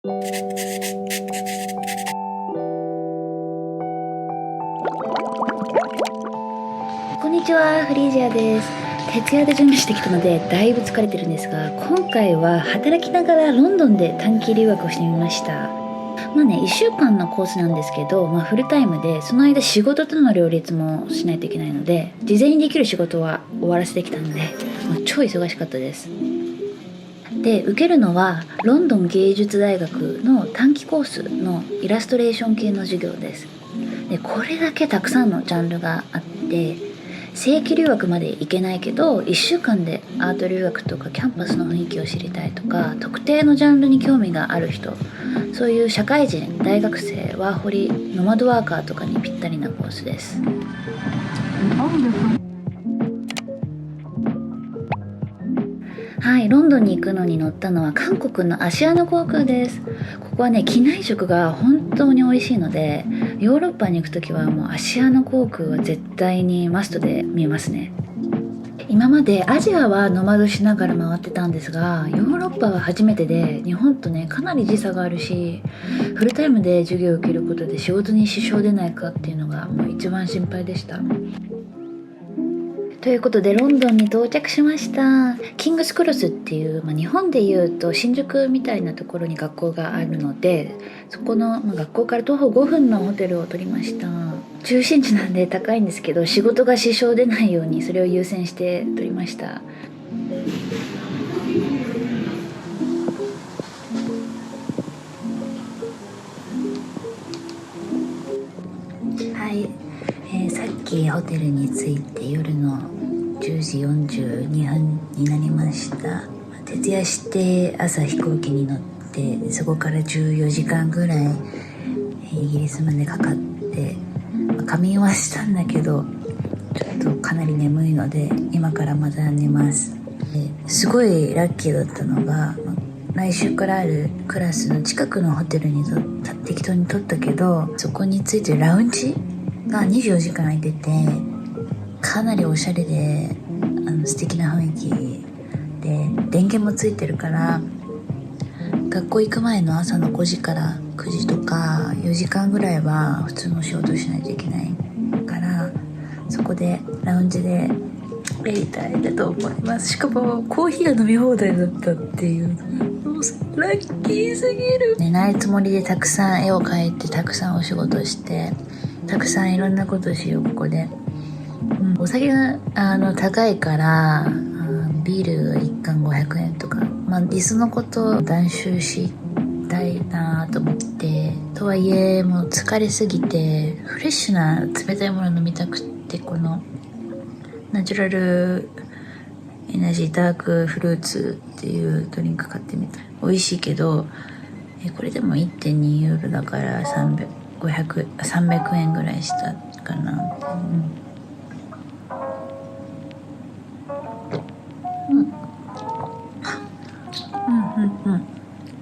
こんにちは、フリージアです。徹夜で準備してきたのでだいぶ疲れてるんですが、今回は働きながらロンドンで短期留学をしてみました。1週間のコースなんですけど、フルタイムでその間仕事との両立もしないといけないので、事前にできる仕事は終わらせてきたので、超忙しかったです。で、受けるのはロンドン芸術大学の短期コースのイラストレーション系の授業です。で、これだけたくさんのジャンルがあって、正規留学まで行けないけど1週間でアート留学とかキャンパスの雰囲気を知りたいとか、特定のジャンルに興味がある人、そういう社会人、大学生、ワーホリ、ノマドワーカーとかにぴったりなコースです。はい、ロンドンに行くのに乗ったのは韓国のアシアナ航空です。ここはね、機内食が本当に美味しいので、ヨーロッパに行くときはもうアシアナ航空は絶対にマストで見えますね。今までアジアはノマドしながら回ってたんですが、ヨーロッパは初めてで、日本とねかなり時差があるし、フルタイムで授業を受けることで仕事に支障出ないかっていうのがもう一番心配でした。ということでロンドンに到着しました。キングスクロスっていう、日本でいうと新宿みたいなところに学校があるので、そこの、学校から徒歩5分のホテルを取りました。中心地なんで高いんですけど、仕事が支障出ないようにそれを優先して取りました。はい、さっきホテルに着いて夜の10時42分になりました。徹夜して朝飛行機に乗って、そこから14時間ぐらいイギリスまでかかって、仮眠はしたんだけどちょっとかなり眠いので今からまた寝ます。すごいラッキーだったのが、来週からあるクラスの近くのホテルに適当に取ったけど、そこについてるラウンジが24時間空いてて、かなりおしゃれで素敵な雰囲気で、電源もついてるから、学校行く前の朝の5時から9時とか4時間ぐらいは普通の仕事しないといけないから、そこでラウンジでやりたいだと思います。しかもコーヒーが飲み放題だったっていうのがもうラッキーすぎる。寝ないつもりでたくさん絵を描いて、たくさんお仕事して、たくさんいろんなことしようここで。お酒が高いから、ビール1缶500円とか、いっそのこと断酒したいなと思って、とはいえもう疲れすぎてフレッシュな冷たいもの飲みたくって、このナチュラルエナジーダークフルーツっていうドリンク買ってみた。美味しいけどこれでも 1.2 ユーロだから300円ぐらいしたかな。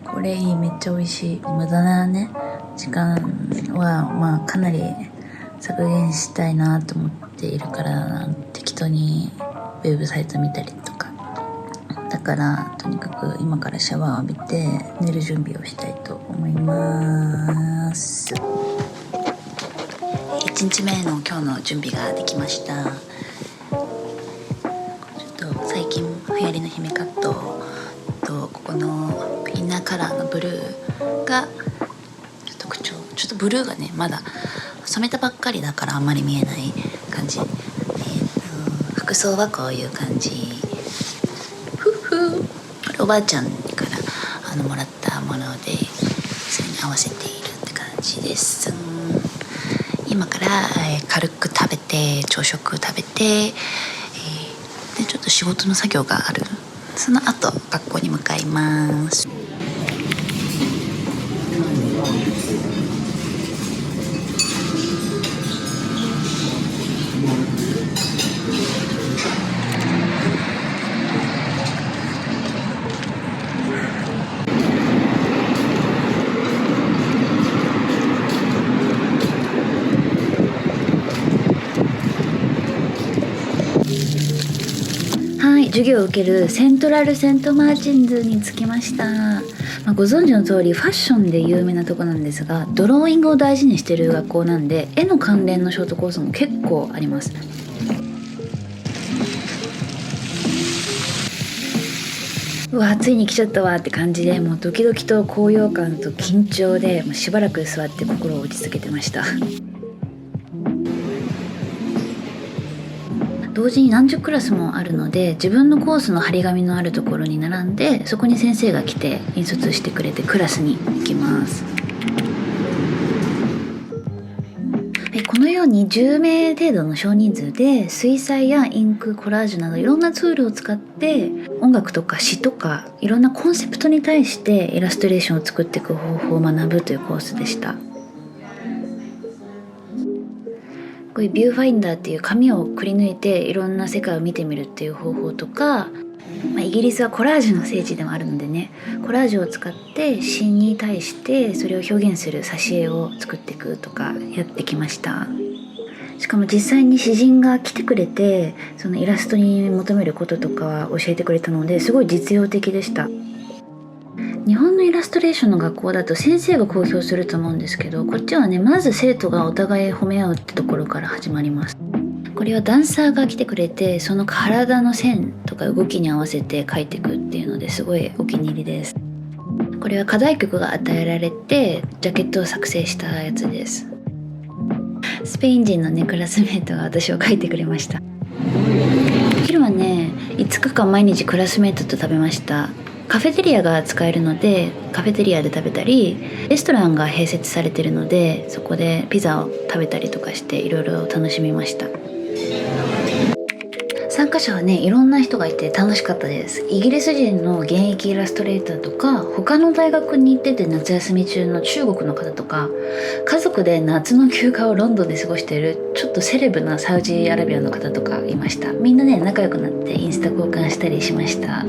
これいい、めっちゃ美味しい。無駄なね時間はかなり削減したいなと思っているから、適当にウェブサイト見たりとか。だからとにかく今からシャワーを浴びて寝る準備をしたいと思います。1日目の今日の準備ができました。ちょっと最近流行りの姫カットと、ここのインナーカラーのブルーが特徴。ちょっとブルーがねまだ染めたばっかりだからあんまり見えない感じ。服装はこういう感じ。これおばあちゃんからもらったもので、それに合わせているって感じです。今から、軽く食べて、朝食食べて、でちょっと仕事の作業がある。その後学校に向かいます。授業を受けるセントラルセントマーチンズに着きました。ご存知の通りファッションで有名なとこなんですが、ドローイングを大事にしてる学校なんで、絵の関連のショートコースも結構あります。うわついに来ちゃったわって感じで、もうドキドキと高揚感と緊張でもうしばらく座って心を落ち着けてました。同時に何十クラスもあるので、自分のコースの張り紙のあるところに並んで、そこに先生が来て引率してくれてクラスに行きます。このように10名程度の少人数で水彩やインク、コラージュなどいろんなツールを使って音楽とか詩とかいろんなコンセプトに対してイラストレーションを作っていく方法を学ぶというコースでした。こういうビューファインダーっていう紙をくり抜いていろんな世界を見てみるっていう方法とか、イギリスはコラージュの聖地でもあるのでね、コラージュを使って詩に対してそれを表現する挿絵を作っていくとかやってきました。しかも実際に詩人が来てくれて、そのイラストに求めることとか教えてくれたので、すごい実用的でした。日本のイラストレーションの学校だと先生が公表すると思うんですけど、こっちはね、まず生徒がお互い褒め合うってところから始まります。これはダンサーが来てくれて、その体の線とか動きに合わせて描いていくっていうのですごいお気に入りです。これは課題曲が与えられてジャケットを作成したやつです。スペイン人のねクラスメートが私を描いてくれました。お昼はね5日間毎日クラスメートと食べました。カフェテリアが使えるのでカフェテリアで食べたり、レストランが併設されてるのでそこでピザを食べたりとかしていろいろ楽しみました。参加者はねいろんな人がいて楽しかったです。イギリス人の現役イラストレーターとか、他の大学に行ってて夏休み中の中国の方とか、家族で夏の休暇をロンドンで過ごしているちょっとセレブなサウジアラビアの方とかいました。みんなね仲良くなってインスタ交換したりしました。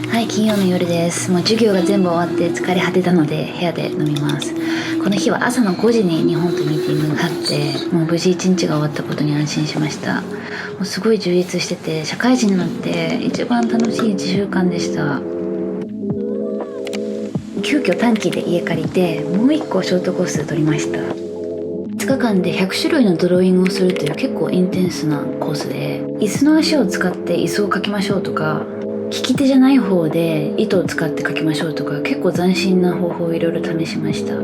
はい、金曜の夜です。もう授業が全部終わって疲れ果てたので部屋で飲みます。この日は朝の5時に日本とミーティングがあって、もう無事1日が終わったことに安心しました。もうすごい充実してて、社会人になって一番楽しい1週間でした。急遽短期で家借りてもう1個ショートコース取りました。5日間で100種類のドローイングをするという結構インテンスなコースで、椅子の足を使って椅子を描きましょうとか、利き手じゃない方で糸を使って描きましょうとか、結構斬新な方法をいろいろ試しました。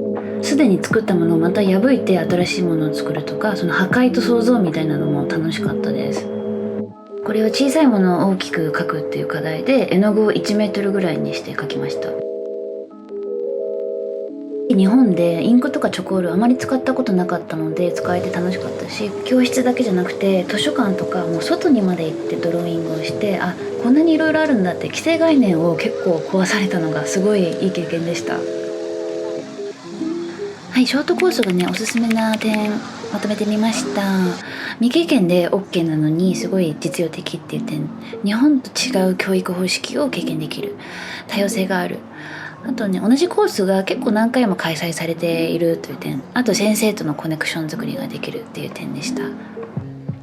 すでに作ったものをまた破いて新しいものを作るとか、その破壊と創造みたいなのも楽しかったです。これは小さいものを大きく描くっていう課題で、絵の具を1メートルぐらいにして描きました。日本でインクとかチョコールあまり使ったことなかったので使えて楽しかったし、教室だけじゃなくて図書館とかもう外にまで行ってドローイングをして、あ、こんなにいろいろあるんだって既成概念を結構壊されたのがすごいいい経験でした。はい、ショートコースがねおすすめな点まとめてみました。未経験で OK なのにすごい実用的っていう点、日本と違う教育方式を経験できる、多様性がある、あとね同じコースが結構何回も開催されているという点、あと先生とのコネクション作りができるっていう点でした。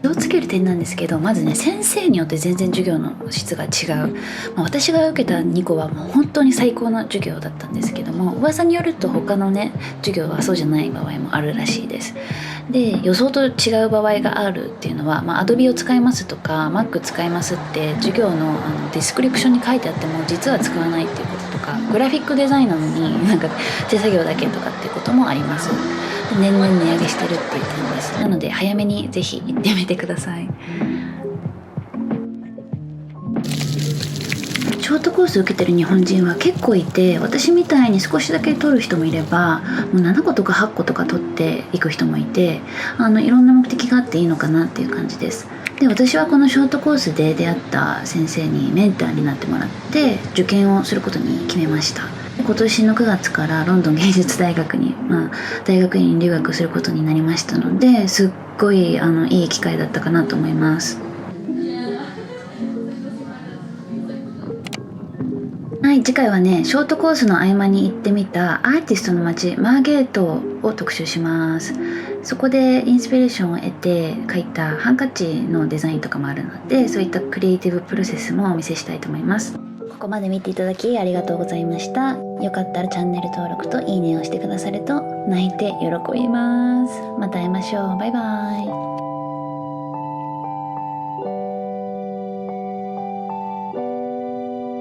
気をつける点なんですけど、まずね先生によって全然授業の質が違う、私が受けた2個はもう本当に最高の授業だったんですけども、噂によると他のね授業はそうじゃない場合もあるらしいです。で、予想と違う場合があるっていうのは、Adobe を使いますとか Mac 使いますって授業のディスクリプションに書いてあっても実は使わないっていうこととか、グラフィックデザインなのになんか手作業だけとかっていうこともあります。年々値上げしてるっていう点です。なので早めにぜひ行ってみてください。ショートコースを受けてる日本人は結構いて、私みたいに少しだけ取る人もいればもう7個とか8個とか取っていく人もいて、いろんな目的があっていいのかなっていう感じです。で、私はこのショートコースで出会った先生にメンターになってもらって受験をすることに決めました。今年の9月からロンドン芸術大学に、大学院留学することになりましたので、すっごいいい機会だったかなと思います。はい、次回はねショートコースの合間に行ってみたアーティストの街マーゲートを特集します。そこでインスピレーションを得て描いたハンカチのデザインとかもあるので、そういったクリエイティブプロセスもお見せしたいと思います。ここまで見ていただきありがとうございました。よかったらチャンネル登録といいねをしてくださると泣いて喜びます。また会いましょう。バイバイ。